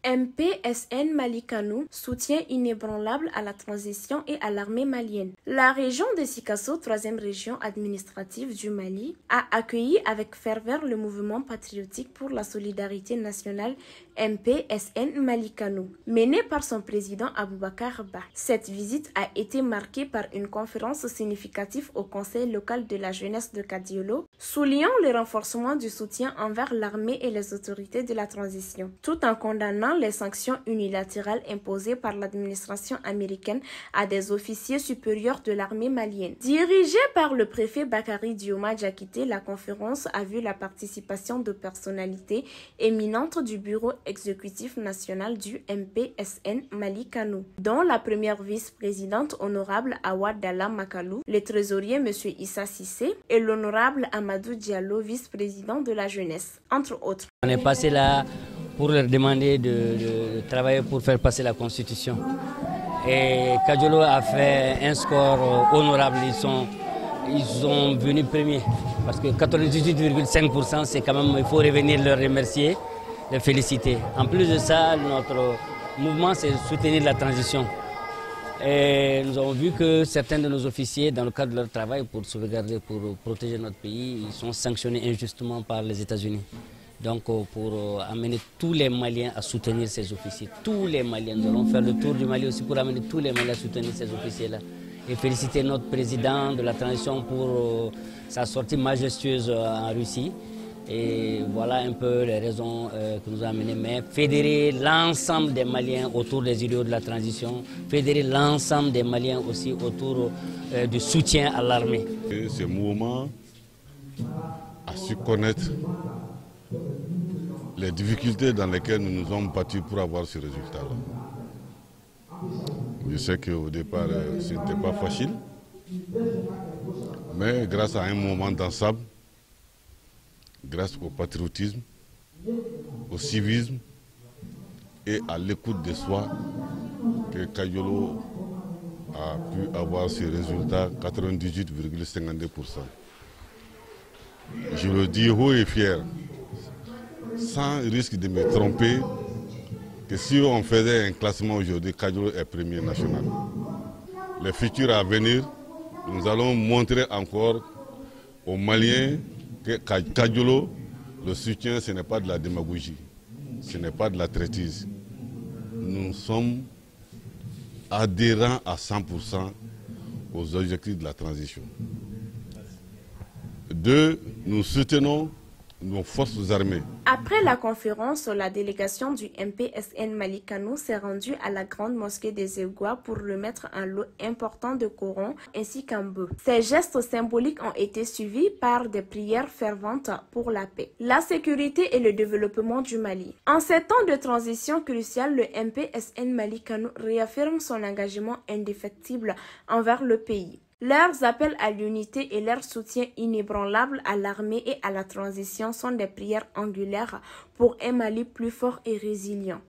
MPSN Mali Kano, soutien inébranlable à la transition et à l'armée malienne. La région de Sikasso, troisième région administrative du Mali, a accueilli avec ferveur le mouvement patriotique pour la solidarité nationale MPSN Mali Kano, mené par son président Aboubakar Ba. Cette visite a été marquée par une conférence significative au conseil local de la jeunesse de Kadiolo, soulignant le renforcement du soutien envers l'armée et les autorités de la transition, tout en condamnant les sanctions unilatérales imposées par l'administration américaine à des officiers supérieurs de l'armée malienne. Dirigée par le préfet Bakary Dioma Diakité, la conférence a vu la participation de personnalités éminentes du bureau exécutif national du MPSN Mali Kano, dont la première vice-présidente honorable Awa Dalla Makalou, le trésorier M. Issa Sissé et l'honorable Amadou Diallo, vice-président de la jeunesse, entre autres. On est passé là pour leur demander de travailler pour faire passer la Constitution. Et Kadiolo a fait un score honorable. Ils sont venus premiers. Parce que 98,5%, c'est quand même, il faut revenir leur remercier, les féliciter. En plus de ça, notre mouvement, c'est soutenir la transition. Et nous avons vu que certains de nos officiers, dans le cadre de leur travail pour sauvegarder, pour protéger notre pays, ils sont sanctionnés injustement par les États-Unis. Donc pour amener tous les Maliens à soutenir ces officiers, tous les Maliens, nous allons faire le tour du Mali aussi pour amener tous les Maliens à soutenir ces officiers-là. Et féliciter notre président de la transition pour sa sortie majestueuse en Russie. Et voilà un peu les raisons que nous a amenés. Mais fédérer l'ensemble des Maliens autour des idéaux de la transition, fédérer l'ensemble des Maliens aussi autour du soutien à l'armée. Ce mouvement a su connaître les difficultés dans lesquelles nous nous sommes battus pour avoir ce résultat-là. Je sais qu'au départ, ce n'était pas facile, mais grâce à un moment d'ensemble, grâce au patriotisme, au civisme et à l'écoute de soi, que Kadiolo a pu avoir ce résultat 98,52%. Je le dis haut et fier, sans risque de me tromper, que si on faisait un classement aujourd'hui, Kadiolo est premier national. Les futurs à venir, nous allons montrer encore aux Maliens que Kadiolo, le soutien, ce n'est pas de la démagogie, ce n'est pas de la traîtrise. Nous sommes adhérents à 100% aux objectifs de la transition. Deux, nous soutenons nos forces armées. Après la conférence, la délégation du MPSN Mali Kano s'est rendue à la grande mosquée des Égois pour remettre un lot important de Coran ainsi qu'un bœuf. Ces gestes symboliques ont été suivis par des prières ferventes pour la paix, la sécurité et le développement du Mali. En ces temps de transition cruciale, le MPSN Mali Kano réaffirme son engagement indéfectible envers le pays. Leurs appels à l'unité et leur soutien inébranlable à l'armée et à la transition sont des prières angulaires pour un Mali plus fort et résilient.